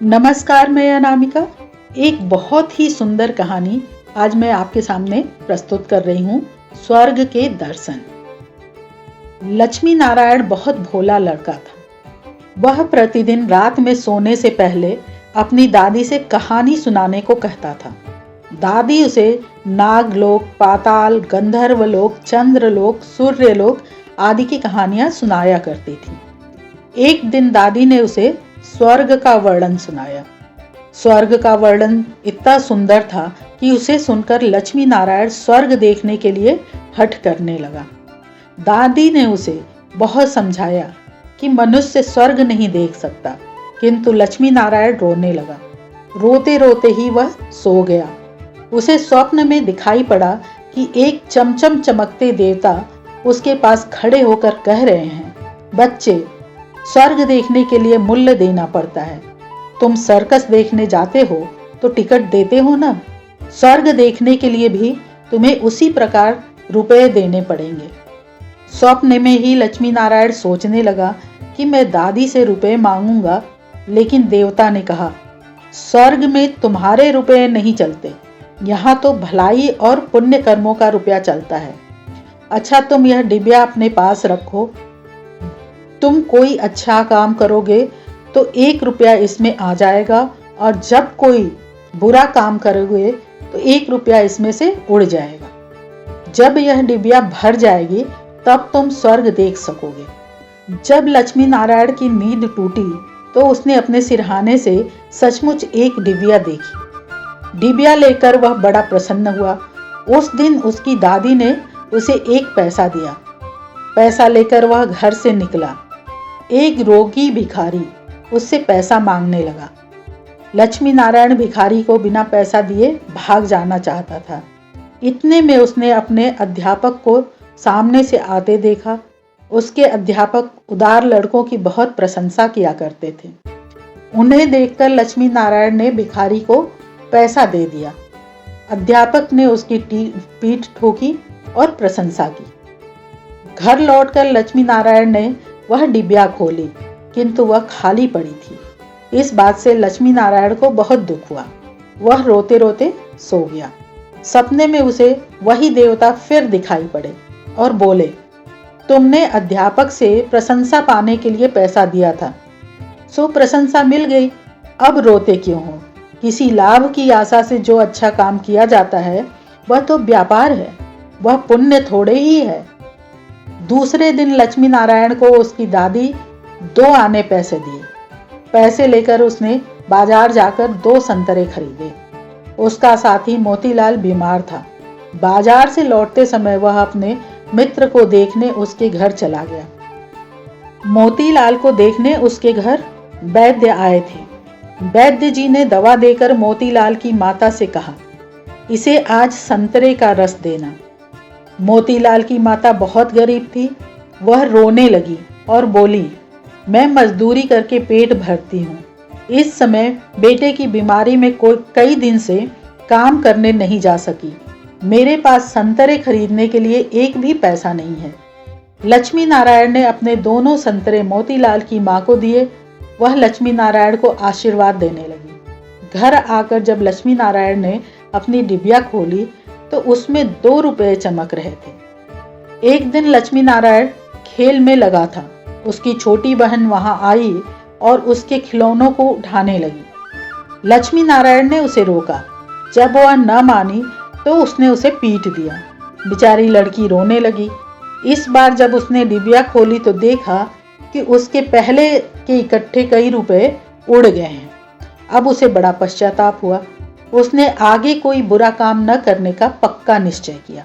नमस्कार, मैं अनामिका। एक बहुत ही सुंदर कहानी आज मैं आपके सामने प्रस्तुत कर रही हूँ। स्वर्ग के दर्शन। लक्ष्मी नारायण बहुत भोला लड़का था। वह प्रतिदिन रात में सोने से पहले अपनी दादी से कहानी सुनाने को कहता था। दादी उसे नागलोक, पाताल, गंधर्वलोक, चंद्रलोक, सूर्यलोक आदि की कहानियां सुनाया करती थी। एक दिन दादी ने उसे स्वर्ग का वर्णन सुनाया। स्वर्ग का वर्णन इतना सुंदर था कि उसे सुनकर लक्ष्मी नारायण स्वर्ग देखने के लिए हठ करने लगा। दादी ने उसे बहुत समझाया कि मनुष्य स्वर्ग नहीं देख सकता, किंतु लक्ष्मी नारायण रोने लगा। रोते रोते ही वह सो गया। उसे स्वप्न में दिखाई पड़ा कि एक चमचम चमकते देवता उसके पास खड़े होकर कह रहे हैं, बच्चे, स्वर्ग देखने के लिए मूल्य देना पड़ता है। तुम सर्कस देखने जाते हो तो टिकट देते हो ना, स्वर्ग देखने के लिए भी तुम्हें उसी प्रकार रुपए देने पड़ेंगे। स्वप्न में ही लक्ष्मी नारायण सोचने लगा कि मैं दादी से रुपए मांगूंगा, लेकिन देवता ने कहा, स्वर्ग में तुम्हारे रुपए नहीं चलते, यहाँ तो भलाई और पुण्य कर्मों का रुपया चलता है। अच्छा, तुम यह डिबिया अपने पास रखो। तुम कोई अच्छा काम करोगे तो 1 रुपया इसमें आ जाएगा, और जब कोई बुरा काम करोगे तो 1 रुपया इसमें से उड़ जाएगा। जब यह डिबिया भर जाएगी तब तुम स्वर्ग देख सकोगे। जब लक्ष्मी नारायण की नींद टूटी तो उसने अपने सिरहाने से सचमुच एक डिबिया देखी। डिबिया लेकर वह बड़ा प्रसन्न हुआ। उस दिन उसकी दादी ने उसे 1 पैसा दिया। पैसा लेकर वह घर से निकला। एक रोगी भिखारी उससे पैसा मांगने लगा। लक्ष्मी नारायण भिखारी को बिना पैसा दिए भाग जाना चाहता था। इतने में उसने अपने अध्यापक को सामने से आते देखा। उसके अध्यापक उदार लड़कों की बहुत प्रशंसा किया करते थे। उन्हें देखकर लक्ष्मी नारायण ने भिखारी को पैसा दे दिया। अध्यापक ने उसकी पीठ ठोकी और प्रशंसा की। घर लौटकर लक्ष्मी नारायण ने वह डिबिया खोली, किंतु वह खाली पड़ी थी। इस बात से लक्ष्मी नारायण को बहुत दुख हुआ। वह रोते रोते सो गया। सपने में उसे वही देवता फिर दिखाई पड़े और बोले, तुमने अध्यापक से प्रशंसा पाने के लिए पैसा दिया था, सो प्रशंसा मिल गई, अब रोते क्यों हो? किसी लाभ की आशा से जो अच्छा काम किया जाता है वह तो व्यापार है, वह पुण्य थोड़े ही है। दूसरे दिन लक्ष्मी नारायण को उसकी दादी 2 आने पैसे दिए। पैसे लेकर उसने बाजार जाकर 2 संतरे खरीदे। उसका साथी मोतीलाल बीमार था। बाजार से लौटते समय वह अपने मित्र को देखने उसके घर चला गया। मोतीलाल को देखने उसके घर वैद्य आए थे। वैद्य जी ने दवा देकर मोतीलाल की माता से कहा, इसे आज संतरे का रस देना। मोतीलाल की माता बहुत गरीब थी। वह रोने लगी और बोली, मैं मजदूरी करके पेट भरती हूँ। इस समय बेटे की बीमारी में कई दिन से काम करने नहीं जा सकी। मेरे पास संतरे खरीदने के लिए 1 भी पैसा नहीं है। लक्ष्मी नारायण ने अपने दोनों संतरे मोतीलाल की माँ को दिए। वह लक्ष्मी नारायण को आशीर्वाद देने लगी। घर आकर जब लक्ष्मी नारायण ने अपनी डिबिया खोली तो उसमें 2 रुपये चमक रहे थे। एक दिन लक्ष्मी नारायण खेल में लगा था। उसकी छोटी बहन वहां आई और उसके खिलौनों को उठाने लगी। लक्ष्मी नारायण ने उसे रोका। जब वह न मानी तो उसने उसे पीट दिया। बेचारी लड़की रोने लगी। इस बार जब उसने डिबिया खोली तो देखा कि उसके पहले के इकट्ठे कई रुपए उड़ गए हैं। अब उसे बड़ा पश्चाताप हुआ। उसने आगे कोई बुरा काम न करने का पक्का निश्चय किया।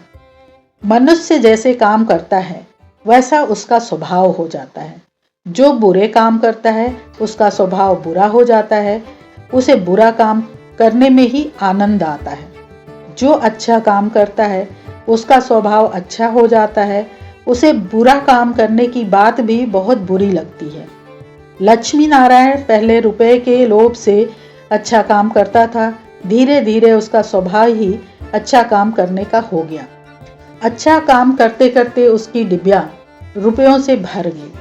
मनुष्य जैसे काम करता है वैसा उसका स्वभाव हो जाता है। जो बुरे काम करता है उसका स्वभाव बुरा हो जाता है। उसे बुरा काम करने में ही आनंद आता है। जो अच्छा काम करता है उसका स्वभाव अच्छा हो जाता है। उसे बुरा काम करने की बात भी बहुत बुरी लगती है। लक्ष्मी नारायण पहले रुपए के लोभ से अच्छा काम करता था। धीरे धीरे उसका स्वभाव ही अच्छा काम करने का हो गया। अच्छा काम करते करते उसकी डिबिया रुपयों से भर गई।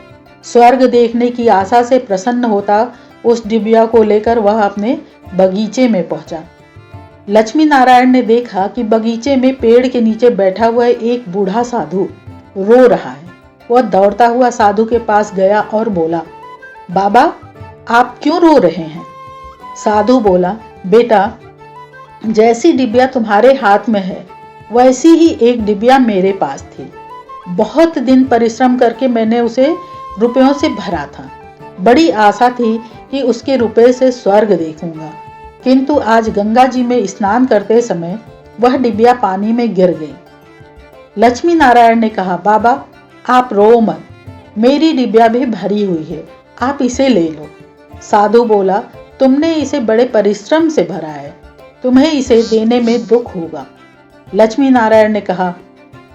स्वर्ग देखने की आशा से प्रसन्न होता उस डिबिया को लेकर वह अपने बगीचे में पहुंचा। लक्ष्मी नारायण ने देखा कि बगीचे में पेड़ के नीचे बैठा हुआ एक बूढ़ा साधु रो रहा है। वह दौड़ता हुआ साधु के पास गया और बोला, बाबा, आप क्यों रो रहे हैं? साधु बोला, बेटा, जैसी डिबिया तुम्हारे हाथ में है वैसी ही एक डिबिया मेरे पास थी। बहुत दिन परिश्रम करके मैंने उसे रुपयों से भरा था। बड़ी आशा थी कि उसके रुपए से स्वर्ग देखूंगा, किंतु आज गंगा जी में स्नान करते समय वह डिबिया पानी में गिर गई। लक्ष्मी नारायण ने कहा, बाबा, आप रो मत, मेरी डिबिया भी भरी हुई है, आप इसे ले लो। साधु बोला, तुमने इसे बड़े परिश्रम से भरा है, तुम्हें इसे देने में दुख होगा। लक्ष्मी नारायण ने कहा,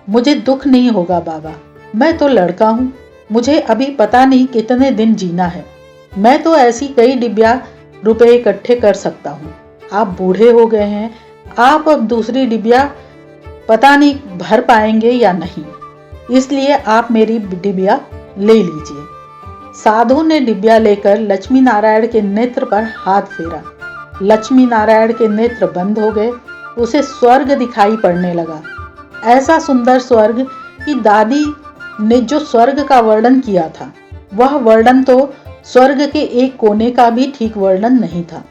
मुझे दुख नहीं होगा बाबा, मैं तो लड़का हूँ, मुझे अभी पता नहीं कितने दिन जीना है। मैं तो ऐसी कई डिबिया रुपए इकट्ठे कर सकता हूँ। आप बूढ़े हो गए हैं, आप अब दूसरी डिबिया पता नहीं भर पाएंगे या नहीं, इसलिए आप मेरी डिबिया ले लीजिए। साधु ने डिबिया लेकर लक्ष्मी नारायण के नेत्र पर हाथ फेरा। लक्ष्मी नारायण के नेत्र बंद हो गए, उसे स्वर्ग दिखाई पड़ने लगा। ऐसा सुंदर स्वर्ग कि दादी ने जो स्वर्ग का वर्णन किया था वह वर्णन तो स्वर्ग के एक कोने का भी ठीक वर्णन नहीं था।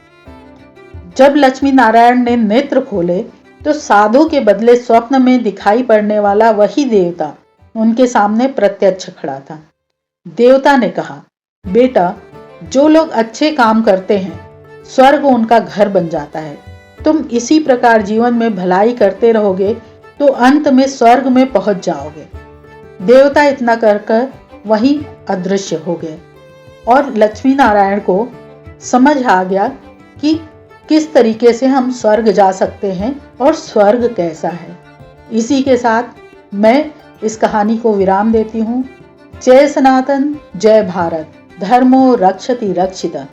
जब लक्ष्मी नारायण ने नेत्र खोले तो साधु के बदले स्वप्न में दिखाई पड़ने वाला वही देवता उनके सामने प्रत्यक्ष खड़ा था। देवता ने कहा, बेटा, जो लोग अच्छे काम करते हैं स्वर्ग उनका घर बन जाता है। तुम इसी प्रकार जीवन में भलाई करते रहोगे तो अंत में स्वर्ग में पहुंच जाओगे। देवता इतना कर वहीं अदृश्य हो गए और लक्ष्मी नारायण को समझ आ गया कि किस तरीके से हम स्वर्ग जा सकते हैं और स्वर्ग कैसा है। इसी के साथ मैं इस कहानी को विराम देती हूँ। जय सनातन, जय भारत, धर्मो रक्षति रक्षिता।